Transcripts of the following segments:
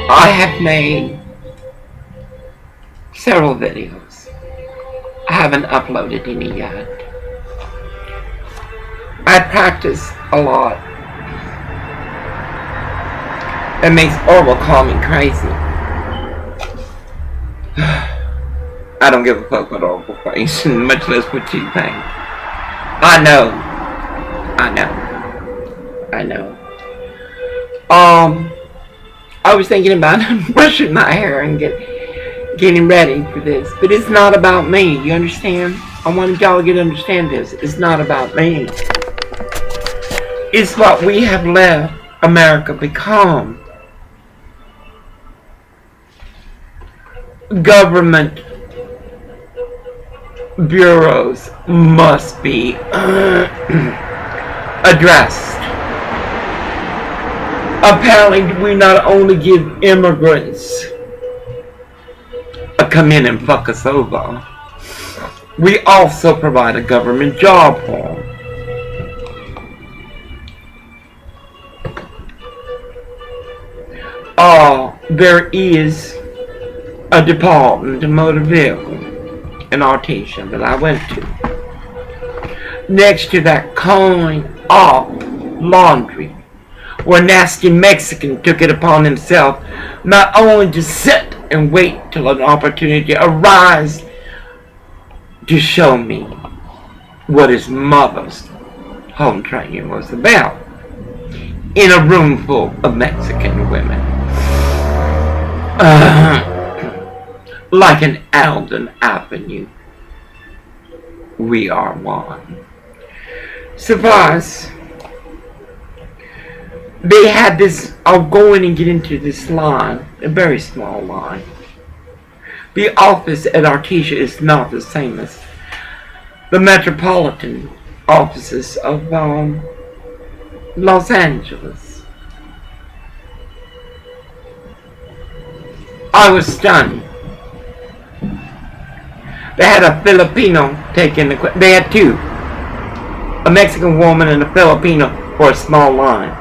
I have made several videos. I haven't uploaded any yet. I practice a lot. It makes Orwell call me crazy. I don't give a fuck what Orwell thinks, much less what you think. I know. I was thinking about brushing my hair and getting ready for this, but it's not about me. You understand? I want y'all to understand this. It's not about me. It's what we have let America become. Government bureaus must be addressed. Apparently, we not only give immigrants a come in and fuck us over, we also provide a government job for them. There is a department, a motor vehicle, in Artesia that I went to. Next to that kind of laundry, where nasty Mexican took it upon himself not only to sit and wait till an opportunity arise to show me what his mother's home training was about in a room full of Mexican women. Like an Alden Avenue, we are one. Suffice, they had this, I'll go in and get into this line, a very small line. The office at Artesia is not the same as the metropolitan offices of Los Angeles. I was stunned. They had a Filipino taking the... They had two. A Mexican woman and a Filipino for a small line.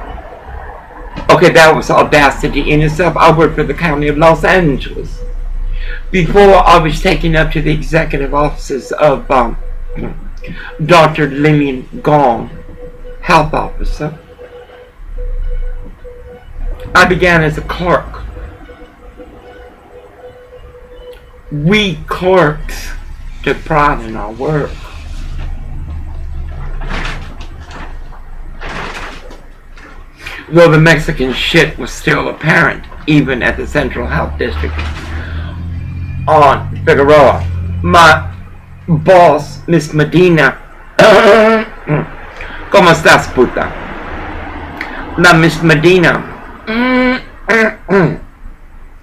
Okay, that was audacity in itself. I worked for the county of Los Angeles. Before I was taken up to the executive offices of Dr. Lillian Gong, health officer. I began as a clerk. We clerks took pride in our work. Though the Mexican shit was still apparent, even at the Central Health District on Figueroa. My boss, Miss Medina, ¿Cómo estás, puta? Now, Miss Medina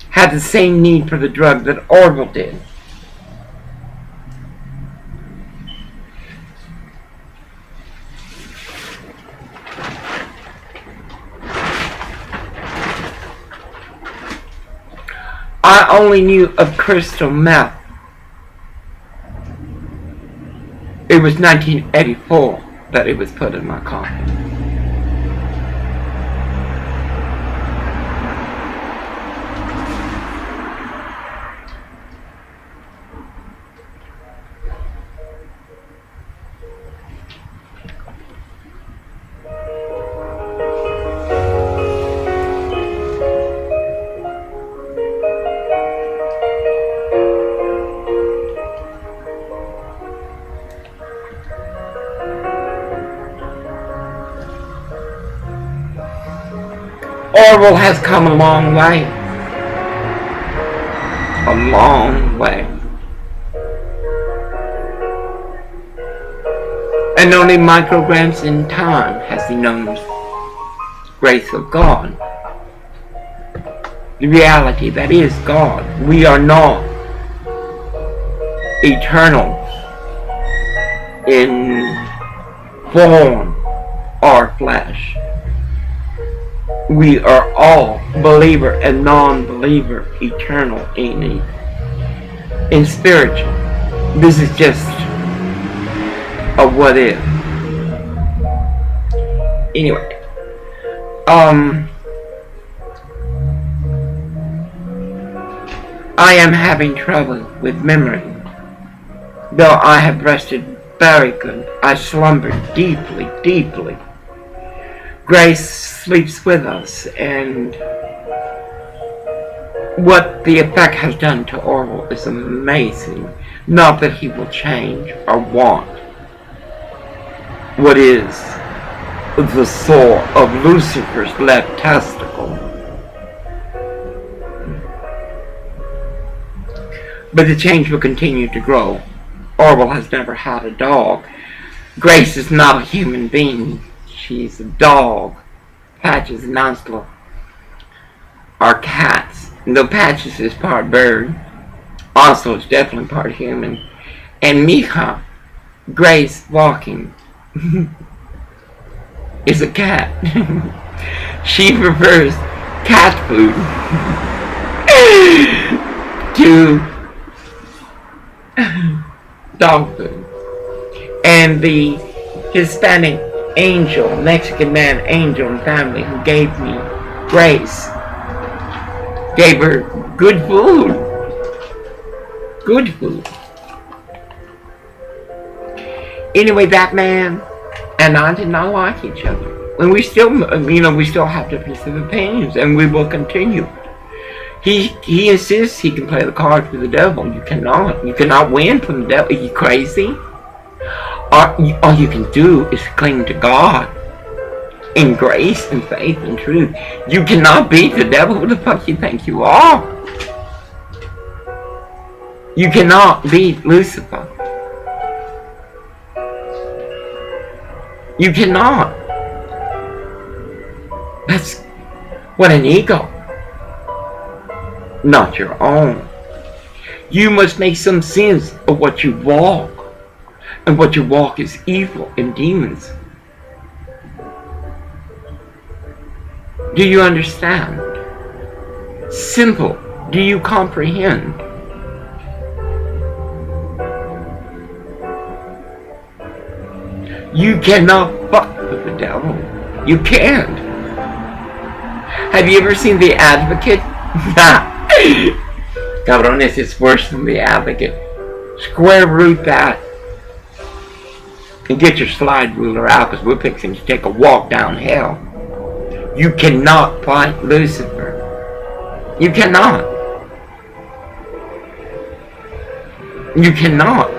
had the same need for the drug that Orville did. I only knew of crystal meth. It was 1984 that it was put in my coffin. Orwell has come a long way. A long way. And only micrograms in time has he known the grace of God. The reality that is God. We are not eternal in form or flesh. We are all, believer and non-believer, eternal in spiritual. This is just a what if. Anyway, I am having trouble with memory. Though I have rested very good, I slumbered deeply, deeply. Grace sleeps with us, and what the effect has done to Orwell is amazing. Not that he will change or want what is the sore of Lucifer's left testicle. But the change will continue to grow. Orwell has never had a dog. Grace is not a human being. She's a dog. Patches and Oslo are cats. And though Patches is part bird, Oslo is definitely part human. And Mija, Grace walking, is a cat. She prefers cat food to dog food. And the Hispanic angel, Mexican man angel and family who gave me Grace, gave her good food. Good food. Anyway, that man and I did not like each other. And we still, we still have differences of opinions, and we will continue. He insists he can play the cards with the devil. You cannot. You cannot win from the devil. Are you crazy? All you can do is cling to God in grace and faith and truth. You cannot beat the devil. Who the fuck you think you are? You cannot beat Lucifer. You cannot. That's what an ego. Not your own. You must make some sense of what you walk. And what you walk is evil and demons. Do you understand? Simple. Do you comprehend? You cannot fuck with the devil. You can't. Have you ever seen The Advocate? Cabrones, it's worse than The Advocate. Square root that. And get your slide ruler out, because we're fixing to take a walk down hell. You cannot fight Lucifer. You cannot. You cannot.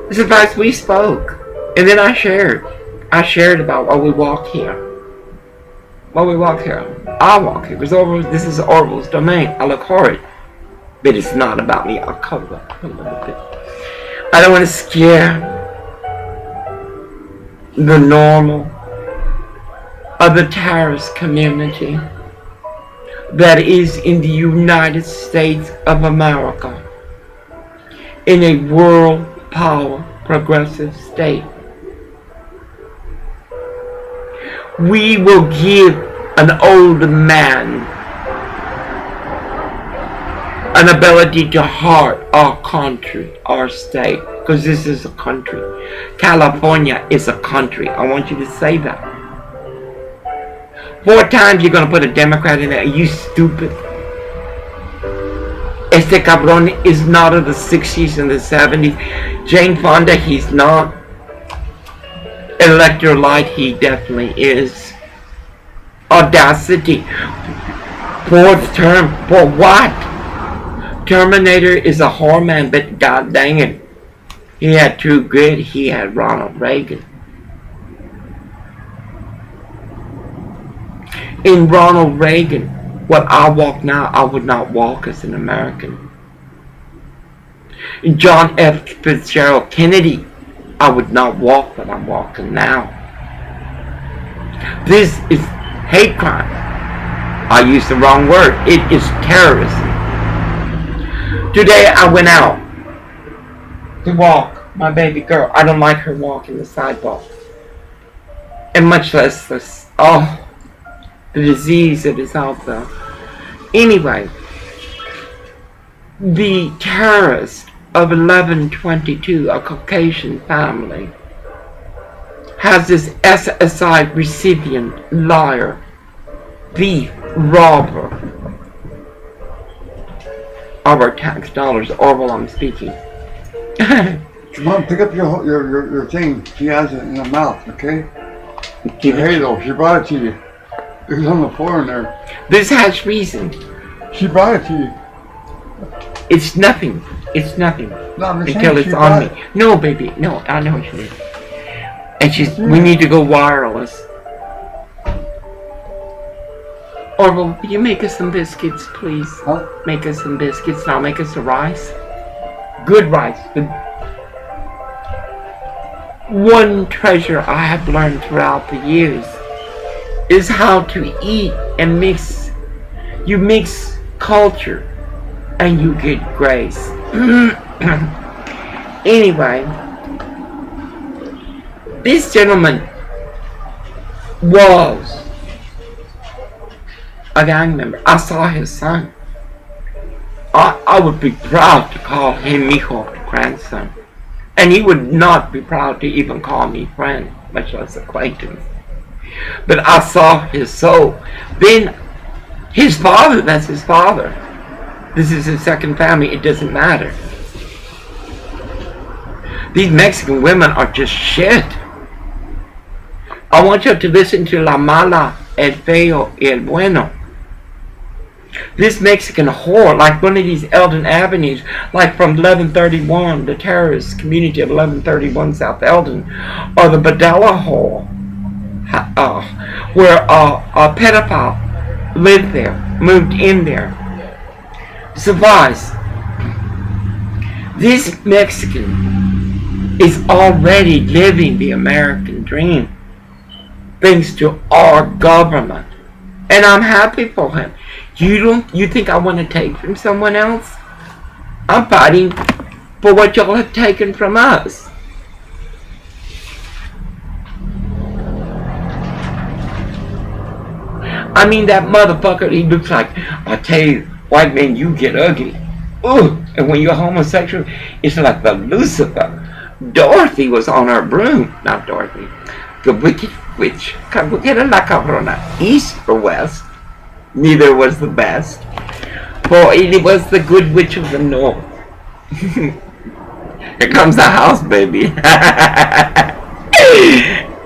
This advice we spoke. And then I shared. I shared about why we walk here. Why we walk here. I walk here. Because this is Orwell's domain. I look horrid. But it's not about me. I'll cover up a little bit. I don't want to scare the normal of the terrorist community that is in the United States of America, in a world power progressive state. We will give an old man an ability to heart our country, our state, because this is a country. California is a country. I want you to say that. 4 times you're going to put a Democrat in there. Are you stupid? Este cabrón is not of the 60s and the 70s. Jane Fonda, he's not. Electrolyte, he definitely is. Audacity. 4th term. For what? Terminator is a whore man, but god dang it. He had True Grit, he had Ronald Reagan. In Ronald Reagan, what I walk now, I would not walk as an American. In John F. Fitzgerald Kennedy, I would not walk what I'm walking now. This is hate crime. I used the wrong word. It is terrorism. Today I went out to walk my baby girl. I don't like her walking the sidewalk. And much less this, the disease that is out there. Anyway, the terrorist of 1122, a Caucasian family, has this SSI recipient, liar, thief, robber of our tax dollars, or while I'm speaking. Mom, pick up your thing. She has it in her mouth, okay? The halo, she brought it to you. It was on the floor in there. This has reason. She brought it to you. It's nothing. It's nothing. No, until it's on me. No, baby. No, I know what you mean. And we need to go wireless. Orville, will you make us some biscuits, please? Huh? Make us some biscuits and I'll make us a rice. Good rice. One treasure I have learned throughout the years is how to eat and mix. You mix culture and you get grace. Anyway, this gentleman was a gang member. I saw his son. I would be proud to call him hijo, grandson. And he would not be proud to even call me friend, much less acquaintance. But I saw his soul. Then his father, that's his father. This is his second family, it doesn't matter. These Mexican women are just shit. I want you to listen to La Mala, El Feo, y El Bueno. This Mexican whore, like one of these Eldon Avenues, like from 1131, the terrorist community of 1131 South Eldon, or the Badella whore, where a pedophile lived there, moved in there. Suffice, this Mexican is already living the American dream, thanks to our government, and I'm happy for him. You think I want to take from someone else? I'm fighting for what y'all have taken from us. I mean, that motherfucker, he looks like, I tell you, white man, you get ugly. Ooh, and when you're homosexual, it's like the Lucifer. Dorothy was on her broom. Not Dorothy. The wicked witch. Cabuquera la cabrona. East or west. Neither was the best, for it was the good witch of the north. Here comes the house, baby.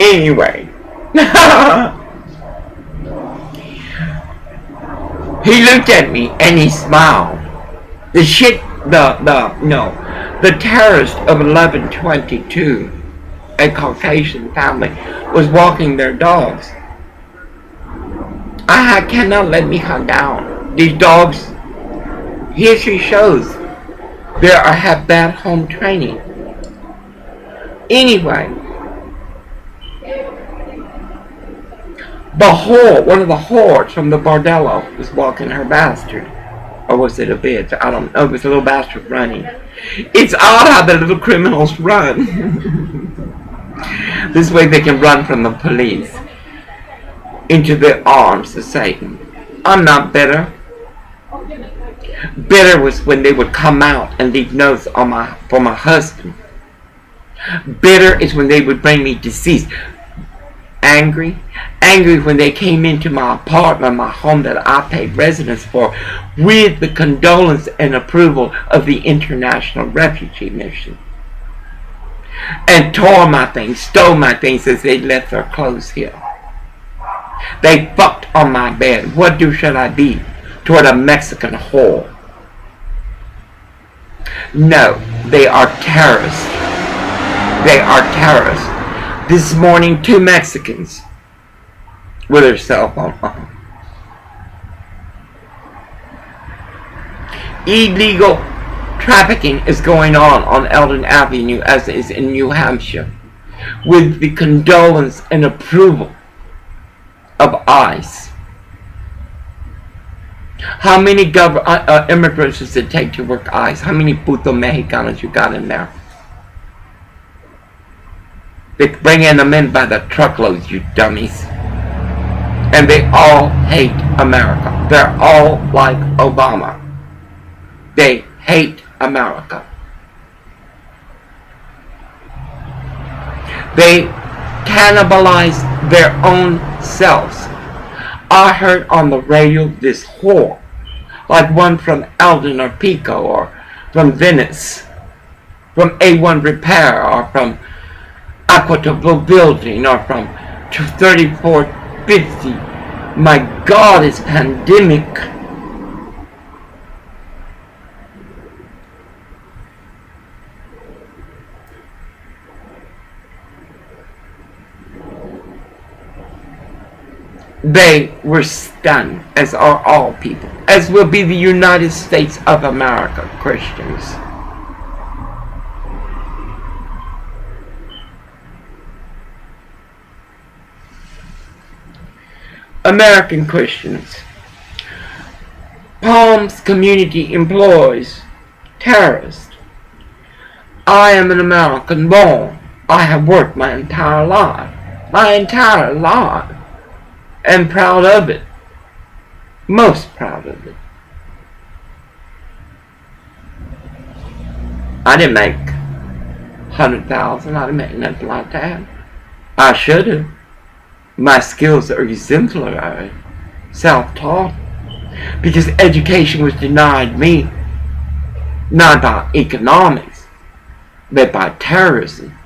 Anyway. He looked at me and he smiled. The terrorist of 1122, a Caucasian family, was walking their dogs. I cannot let me calm down. These dogs, history shows, have bad home training. Anyway, one of the whores from the bordello was walking her bastard. Or was it a bitch? I don't know. It was a little bastard running. It's odd how the little criminals run. This way they can run from the police into the arms of Satan. I'm not bitter. Bitter was when they would come out and leave notes for my husband. Bitter is when they would bring me deceased. Angry when they came into my apartment, my home that I paid residence for, with the condolence and approval of the International Refugee Mission, and tore my things, stole my things as they left their clothes here. They fucked on my bed. What should I be toward a Mexican whore? No, they are terrorists. They are terrorists. This morning, 2 Mexicans with their cell phone on. Illegal trafficking is going on Eldon Avenue, as is in New Hampshire, with the condolence and approval of ICE. How many immigrants does it take to work ICE? How many puto Mexicanos you got in there? They're bringing them in by the truckloads, you dummies. And they all hate America. They're all like Obama. They hate America. They cannibalize their own selves. I heard on the radio this whore, like one from Eldon or Pico or from Venice, from A1 Repair or from Equitable Building or from 3450. My God, it's pandemic. They were stunned, as are all people, as will be the United States of America Christians. American Christians. Palms community employs terrorists. I am an American born. I have worked my entire life. And proud of it. Most proud of it. I didn't make 100,000. I didn't make nothing like that. I should have. My skills are exemplary. Self-taught. Because education was denied me. Not by economics, but by terrorism.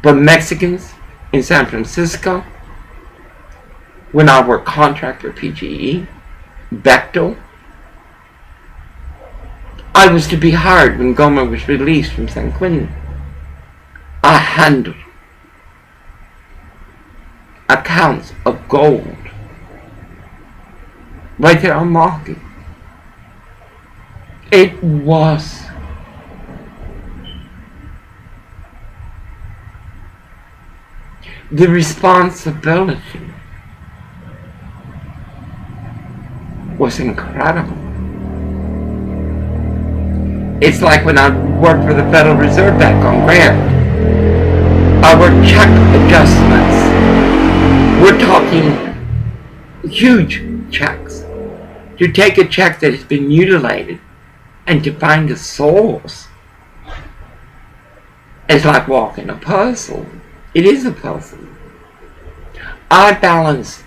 But Mexicans in San Francisco, when I worked contractor PGE, Bechtel, I was to be hired when Goma was released from San Quentin. I handled accounts of gold right there on market. It was the responsibility was incredible. It's like when I worked for the Federal Reserve Bank on Grant. I worked check adjustments. We're talking huge checks. To take a check that has been mutilated and to find the source. It's like walking a puzzle. It is a puzzle. I balanced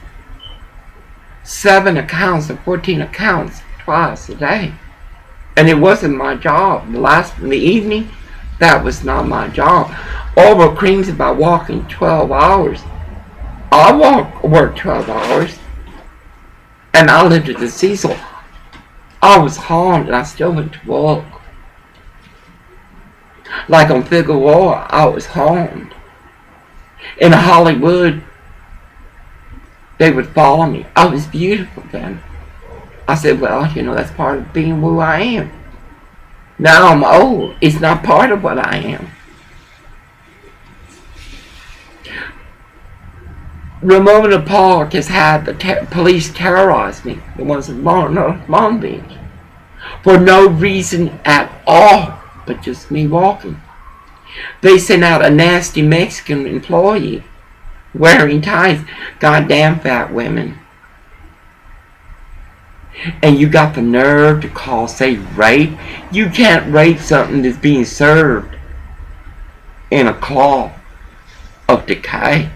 7 accounts or 14 accounts twice a day. And it wasn't my job. In the evening, that was not my job. All creams about walking 12 hours. I worked 12 hours. And I lived at the Cecil. I was harmed and I still went to work. Like on Figueroa, I was harmed. In Hollywood, they would follow me. I was beautiful then. I said, well, that's part of being who I am. Now I'm old. It's not part of what I am. Ramona Park has had the police terrorize me. The ones in Long Beach. For no reason at all, but just me walking. They sent out a nasty Mexican employee wearing ties. Goddamn fat women. And you got the nerve to call, say, rape? You can't rape something that's being served in a cloth of decay.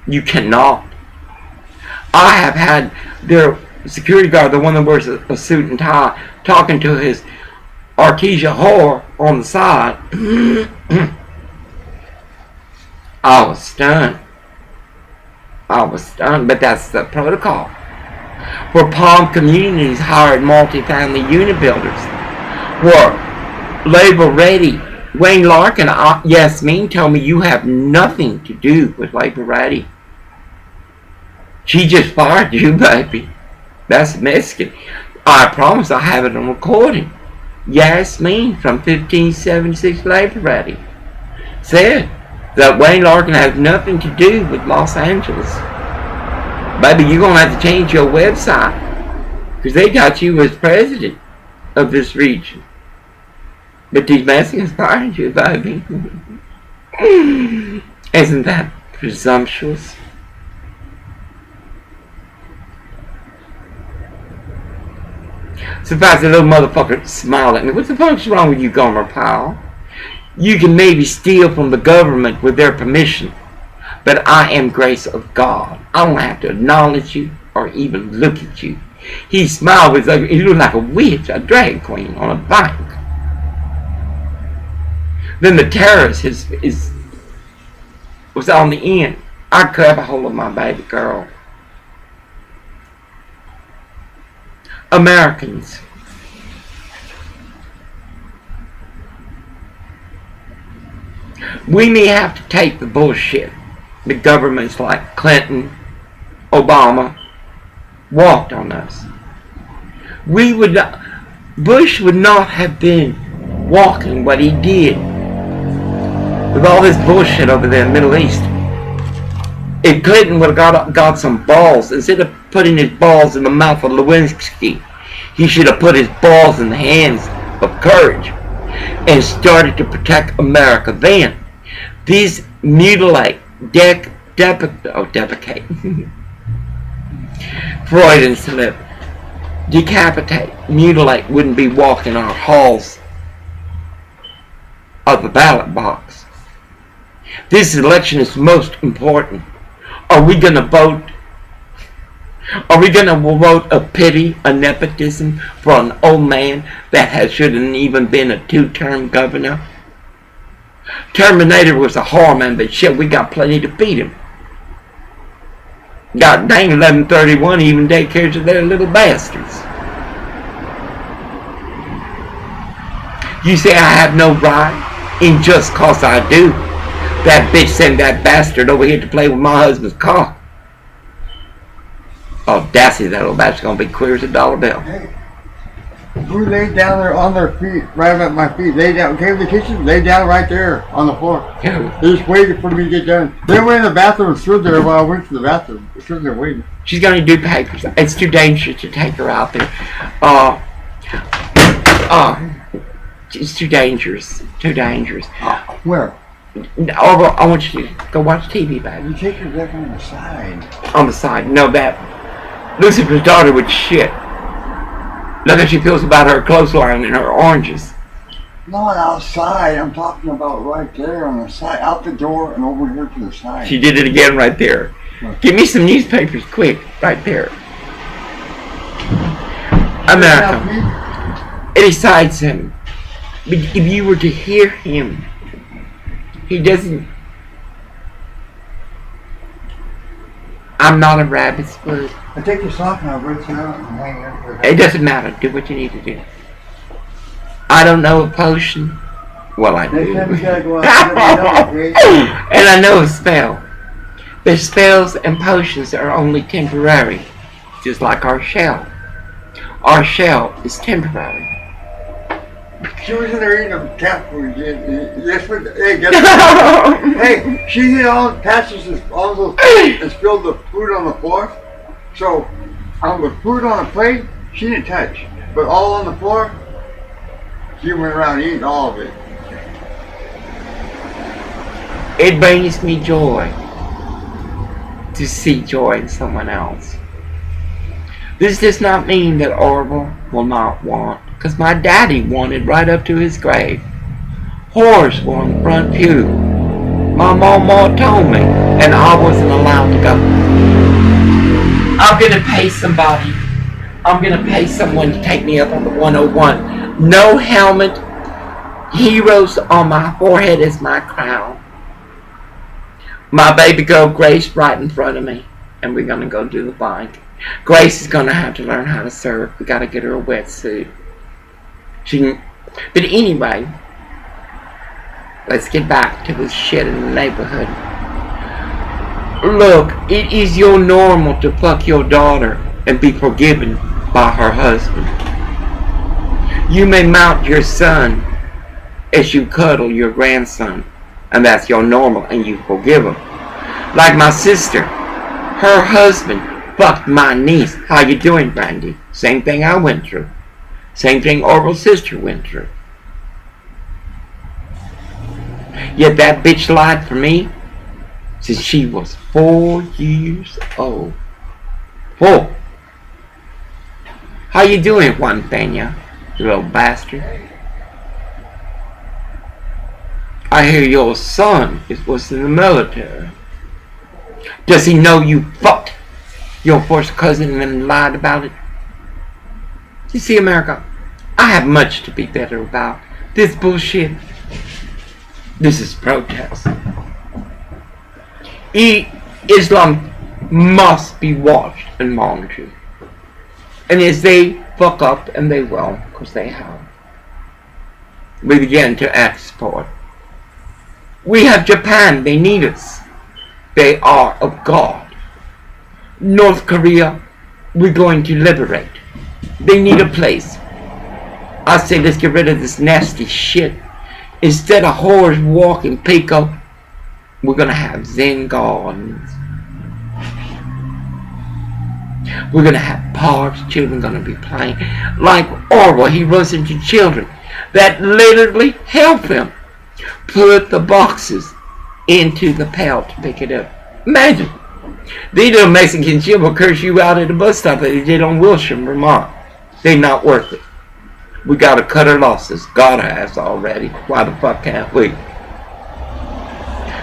You cannot. I have had their security guard, the one that wears a suit and tie, talking to his Artesia whore on the side. I was stunned. But that's the protocol. For Palm Communities hired multifamily unit builders were labor ready. Wayne Larkin, Yasmin told me you have nothing to do with labor ready. She just fired you, baby. That's Mexican. I promise I have it on recording. Yasmin from 1576 Labor Ready said That Wayne Larkin has nothing to do with Los Angeles. Baby, you're going to have to change your website. Because they got you as president of this region. But these Mexicans fired you, baby. Isn't that presumptuous? Surprised the little motherfucker smiled at me. What the fuck's wrong with you, Gomer Powell? You can maybe steal from the government with their permission, but I am grace of God. I don't have to acknowledge you or even look at you. He smiled with like he looked like a witch, a drag queen on a bike. Then the terrorist was on the end. I grabbed a hold of my baby girl. Americans. We may have to take the bullshit that governments like Clinton, Obama walked on us. Bush would not have been walking what he did with all this bullshit over there in the Middle East. If Clinton would have got some balls, instead of putting his balls in the mouth of Lewinsky, he should have put his balls in the hands of courage and started to protect America then. These mutilate, deprecate, Freudian slip, decapitate, mutilate wouldn't be walking our halls of the ballot box. This election is most important. Are we going to vote? Are we going to vote a pity, a nepotism for an old man that shouldn't even been a 2-term governor? Terminator was a whoreman, but shit, we got plenty to beat him. God dang, 1131 even take care of their little bastards. You say I have no right, and just cause I do. That bitch sent that bastard over here to play with my husband's car. Oh, Dassy, that little bastard's gonna be queer as a dollar bill. Hey, who laid down there on their feet, right at my feet? Laid down, came to the kitchen, laid down right there on the floor. Yeah. They just waited for me to get done. They went in the bathroom and stood there while I went to the bathroom. They stood there waiting. She's gonna do papers. It's too dangerous to take her out there. It's too dangerous. Too dangerous. Where? I want you to go watch TV, baby. You take her back on the side. On the side. No, that Lucifer's daughter would shit. Look how she feels about her clothesline and her oranges. Not outside. I'm talking about right there on the side, out the door and over here to the side. She did it again right there. Give me some newspapers, quick, right there. America. It excites him. But if you were to hear him, he doesn't. I'm not a rabbit's foot. I take your sock now, rinse it out and hang it. It doesn't matter. Do what you need to do. I don't know a potion. Well, I do. Next time you gotta go out, okay? And I know a spell. But spells and potions are only temporary. Just like our shell. Our shell is temporary. She was in there eating a cat food. Yes, hey, guess what? Hey, she hit all passes all those and spilled the food on the floor. So, on the food on the plate, she didn't touch. But all on the floor, she went around eating all of it. It brings me joy to see joy in someone else. This does not mean that Orville will not want, because my daddy wanted right up to his grave. Horse were on the front pew. My mama told me, and I wasn't allowed to go. I'm gonna pay somebody. I'm gonna pay someone to take me up on the 101. No helmet. Heroes on my forehead is my crown. My baby girl Grace right in front of me, and we're gonna go do the bike. Grace is gonna have to learn how to surf. We gotta get her a wetsuit. But anyway, let's get back to this shit in the neighborhood. Look, it is your normal to fuck your daughter and be forgiven by her husband. You may mount your son as you cuddle your grandson. and that's your normal, and you forgive them. Like my sister, her husband fucked my niece. How you doing, Brandy? Same thing I went through. Same thing Orville's sister went through. Yet that bitch lied for me since she was 4 years old. 4. How you doing, Juan Peña, you little bastard? I hear your son was in the military. Does he know you fucked your first cousin and then lied about it? You see, America, I have much to be better about. This bullshit. This is protest. Islam must be watched and monitored. And as they fuck up, and they will, because they have, we begin to export. We have Japan, they need us. They are of God. North Korea, we're going to liberate. They need a place. I say let's get rid of this nasty shit. Instead of whores walking Pico, we're gonna have Zen gardens. We're gonna have parks, children gonna be playing. Like Orwell, he runs into children that literally help him put the boxes into the pail to pick it up. Imagine. These little Mexican children will curse you out at the bus stop that they did on Wilshire, Vermont. They're not worth it. We gotta cut our losses. God has already. Why the fuck can't we?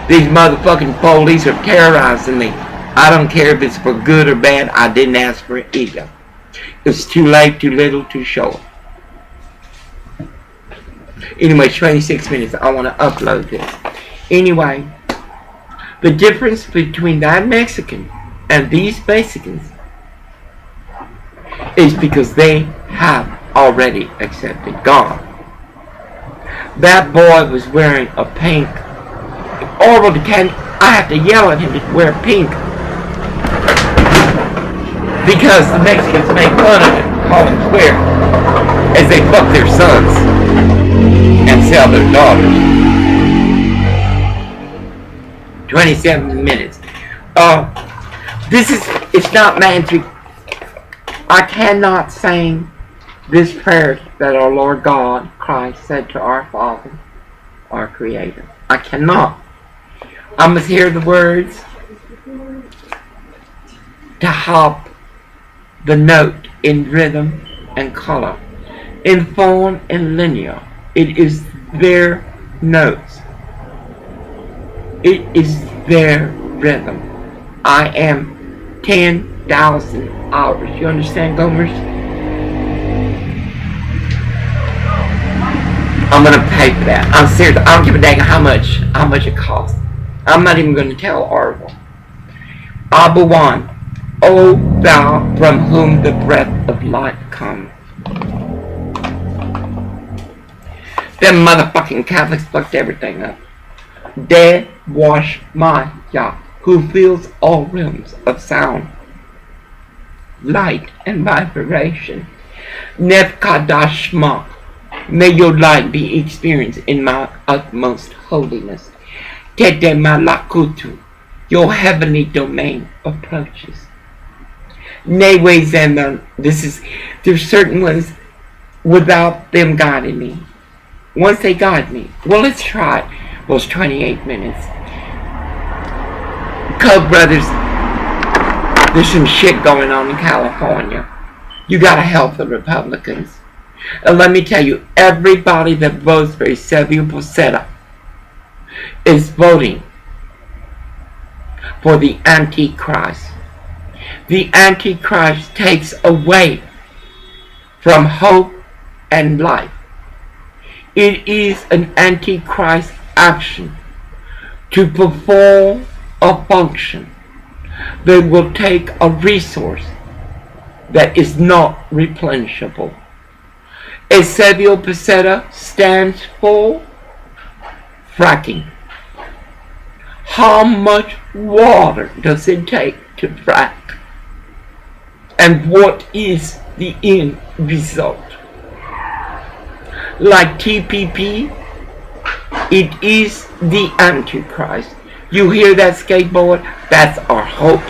These motherfucking police are terrorizing me. I don't care if it's for good or bad. I didn't ask for it either. It's too late, too little, too short. Anyway, 26 minutes. I want to upload this. Anyway, the difference between that Mexican and these Mexicans is because they have already accepted God. That boy was wearing a pink. Orville can I have to yell at him to wear pink because the Mexicans make fun of him, call him queer, as they fuck their sons and sell their daughters. 27 minutes. It's not magic. I cannot sing this prayer that our Lord God, Christ, said to our Father, our Creator. I cannot. I must hear the words to help the note in rhythm and color, in form and linear. It is their notes. It is their rhythm. I am 10,000 hours. You understand, Gomers? I'm gonna pay for that. I'm serious. I don't give a dang how much it costs. I'm not even gonna tell Orville. Abuwan, O thou from whom the breath of life comes. Them motherfucking Catholics fucked everything up. Dead wash my Yah, who fills all realms of sound, light, and vibration. Nefkadashma, may your light be experienced in my utmost holiness. Tete Malakutu, your heavenly domain approaches. Newe Zeman, there's certain ones without them guiding me. Once they guide me, well, let's try it. Well, it's 28 minutes. Koch brothers, there's some shit going on in California. You gotta help the Republicans. And let me tell you, everybody that votes for Eusebio Posada is voting for the Antichrist. The Antichrist takes away from hope and life. It is an Antichrist action to perform a function that will take a resource that is not replenishable. Eusebio Posada stands for fracking. How much water does it take to frack? And what is the end result? Like TPP, It is the Antichrist. You hear that, skateboard? That's our hope.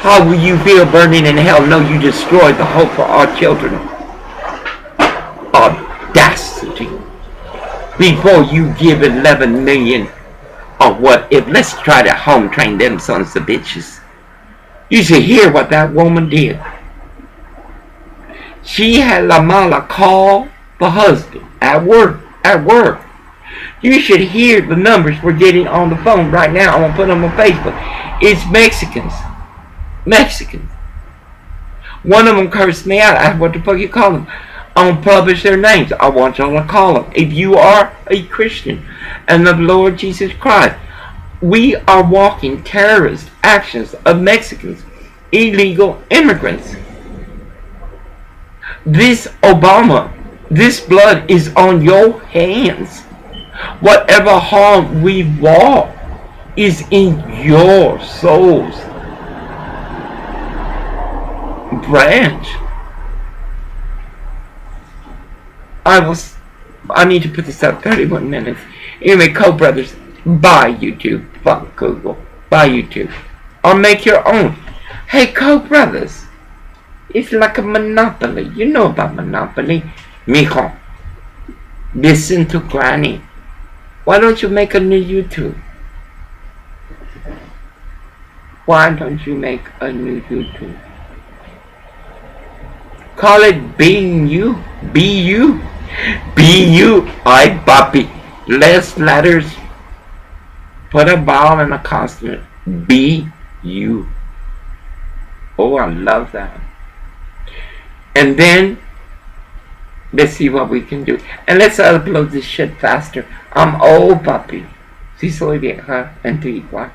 How will you feel burning in hell? No, you destroyed the hope for our children. Audacity. Before you give 11 million or what if, let's try to home train them sons of bitches. You should hear what that woman did. She had La Mala call the husband at work. You should hear the numbers we're getting on the phone right now. I'm going to put them on Facebook. It's Mexicans. One of them cursed me out. I said, what the fuck you call them? I don't publish their names. I want y'all to call them. If you are a Christian and the Lord Jesus Christ, we are walking terrorist actions of Mexicans, illegal immigrants. This Obama, this blood is on your hands. Whatever harm we wrought is in your soul's branch. I need to put this up 31 minutes. Anyway, Co-Brothers, buy YouTube. Fuck Google. Buy YouTube. Or make your own. Hey, Co-Brothers, it's like a monopoly. You know about monopoly. Mijo, listen to Granny. Why don't you make a new YouTube? Why don't you make a new YouTube? Call it Being You. Be You. Be You. Ay, papi. Less letters. Put a vowel and a consonant. Be You. Oh, I love that. And then, let's see what we can do. And let's upload this shit faster. I'm old, papi. Si soy vieja, antigua.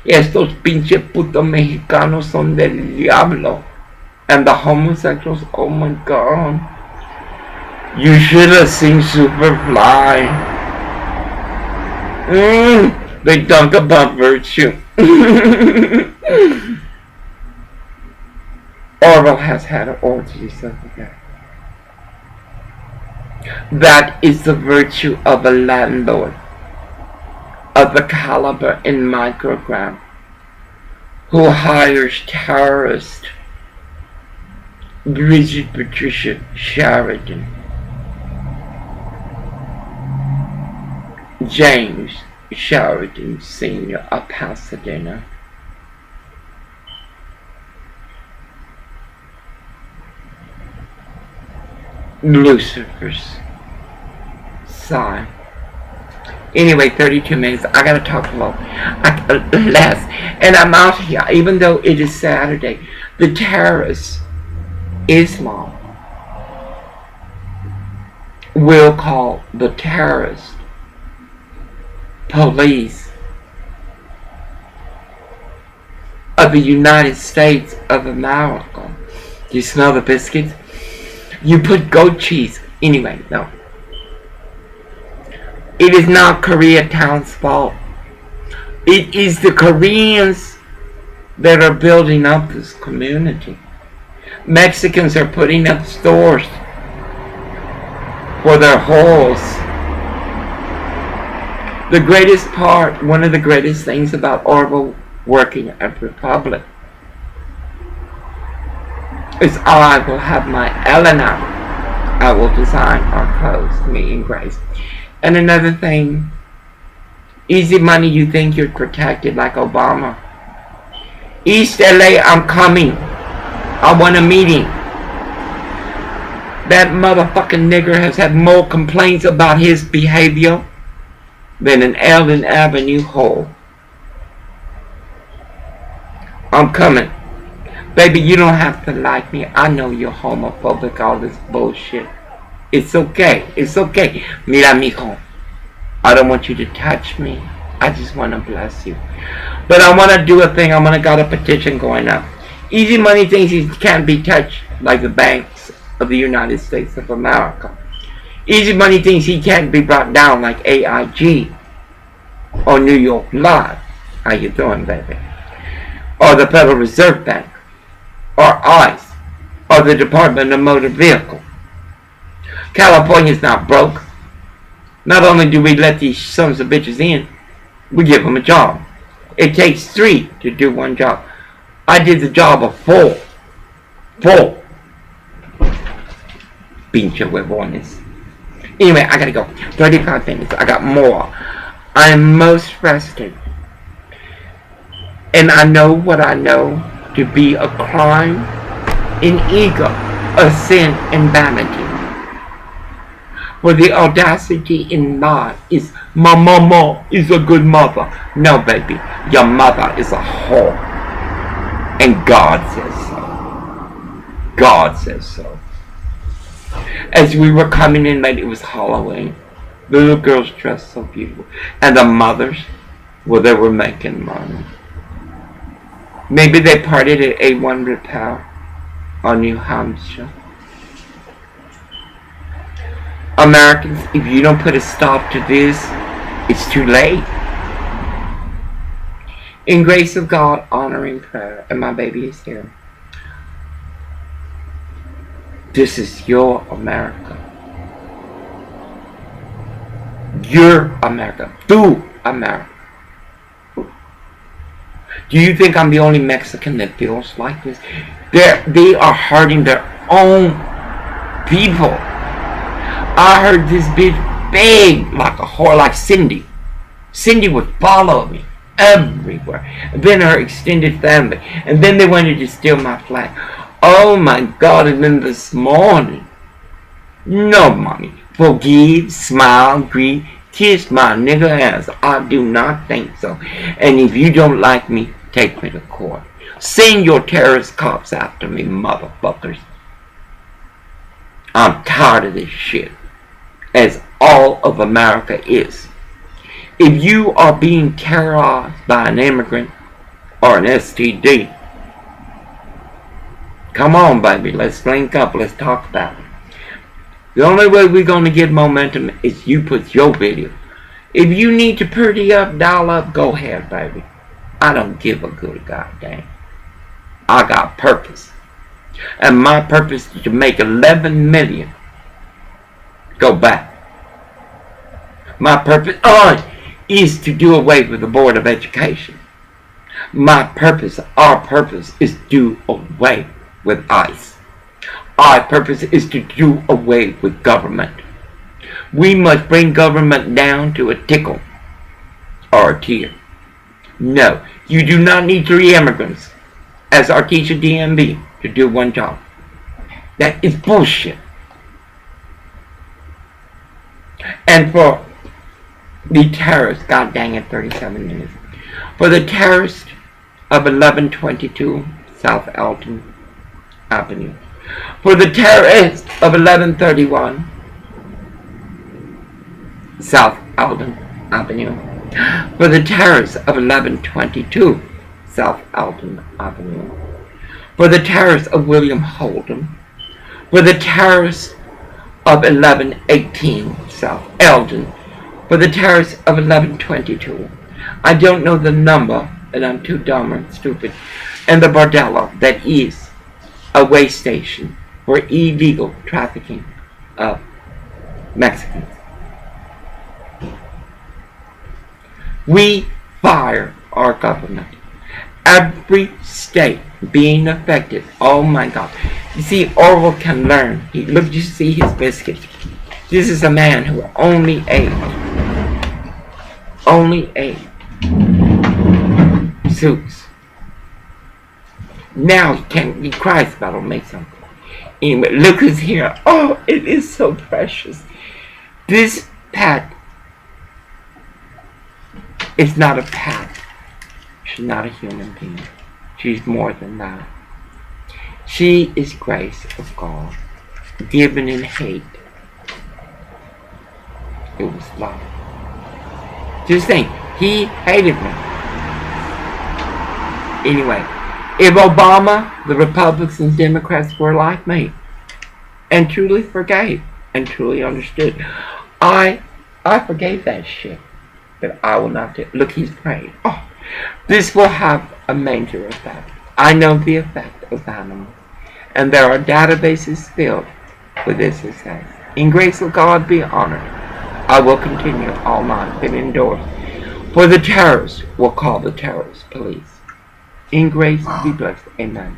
Y estos pinche putos mexicanos son del diablo. And the homosexuals, oh my god. You should have seen Superfly. They talk about virtue. Orwell has had orgies of that. That is the virtue of a landlord of the caliber and microgram who hires terrorists. Bridget Patricia Sheridan, James Sheridan Sr. of Pasadena, Lucifer's son. Anyway, 32 minutes. I gotta talk low. Less. And I'm out here, even though it is Saturday. The terrorists, Islam, will call the terrorist police of the United States of America. Do you smell the biscuits? You put goat cheese. Anyway, no. It is not Koreatown's fault. It is the Koreans that are building up this community. Mexicans are putting up stores for their holes. The greatest part, one of the greatest things about Orwell working at Republic is I will have my Eleanor. I will design our clothes, me and Grace. And another thing, easy money, you think you're protected like Obama. East LA, I'm coming. I want a meeting. That motherfucking nigger has had more complaints about his behavior than an Allen Avenue hole. I'm coming. Baby, you don't have to like me. I know you're homophobic, all this bullshit. It's okay. It's okay. Mira, mijo. I don't want you to touch me. I just want to bless you. But I want to do a thing. I'm going to got a petition going up. Easy Money thinks he can't be touched like the banks of the United States of America. Easy Money thinks he can't be brought down like AIG or New York Live. How you doing, baby? Or the Federal Reserve Bank or ICE or the Department of Motor Vehicle. California's not broke. Not only do we let these sons of bitches in, we give them a job. It takes 3 to do one job. I did the job of 4. 4. Pinche huevones. Anyway, I gotta go. 35 minutes. I got more. I'm most frustrated. And I know what I know to be a crime, an ego, a sin, and vanity. For the audacity in God is, my mama is a good mother. No, baby, your mother is a whore. And God says so. God says so. As we were coming in late, it was Halloween. The little girls dressed so beautiful. And the mothers, well, they were making money. Maybe they partied at A1 Repair on New Hampshire. Americans, if you don't put a stop to this, it's too late. In grace of God, honoring prayer, and my baby is here. This is your America. Your America. Through America. Do you think I'm the only Mexican that feels like this? They are hurting their own people. I heard this bitch beg like a whore, like Cindy. Cindy would follow me everywhere. And then her extended family. And then they wanted to steal my flag. Oh my God, and then this morning. No money. Forgive, smile, greet, kiss my nigga ass. I do not think so. And if you don't like me, take me to court. Send your terrorist cops after me, motherfuckers. I'm tired of this shit. As all of America is. If you are being terrorized by an immigrant or an STD, come on, baby, let's link up, let's talk about it. The only way we're going to get momentum is you put your video. If you need to pretty up, dial up, go ahead, baby. I don't give a good goddamn. I got purpose. And my purpose is to make 11 million go back. My purpose is to do away with the Board of Education. My purpose, our purpose, is to do away with ICE. Our purpose is to do away with government. We must bring government down to a tickle or a tier. No, you do not need 3 immigrants as our teacher DMB to do one job. That is bullshit. And for the terrorists, god dang it, 37 minutes. For the terrorists of 1122 South Alton Avenue. For the terrorists of 1131 South Alton Avenue. For the terrorists of 1122 South Alton Avenue. For the terrorists of William Holden. For the terrorists of 1118 South Eldon. For the terrorists of 1122. I don't know the number, and I'm too dumb and stupid. And the bordello that is a way station for illegal trafficking of Mexicans. We fire our government. Every state being affected. Oh my God. You see, Orwell can learn. Look, you see his biscuits. This is a man who only ate suits. Now he cries about it'll make something. Anyway, look who's here. Oh, it is so precious. This pet is not a pet. She's not a human being. She's more than that. She is grace of God, given in hate. It was love. Just think, he hated me. Anyway, if Obama, the Republicans and Democrats were like me, and truly forgave, and truly understood, I forgave that shit. But I will not do it. Look, he's praying. Oh, this will have a major effect. I know the effect of animals. And there are databases filled with this success. In grace of God be honored. I will continue all night, been indoors. For the terrorists will call the terrorist police. In grace be blessed. Amen.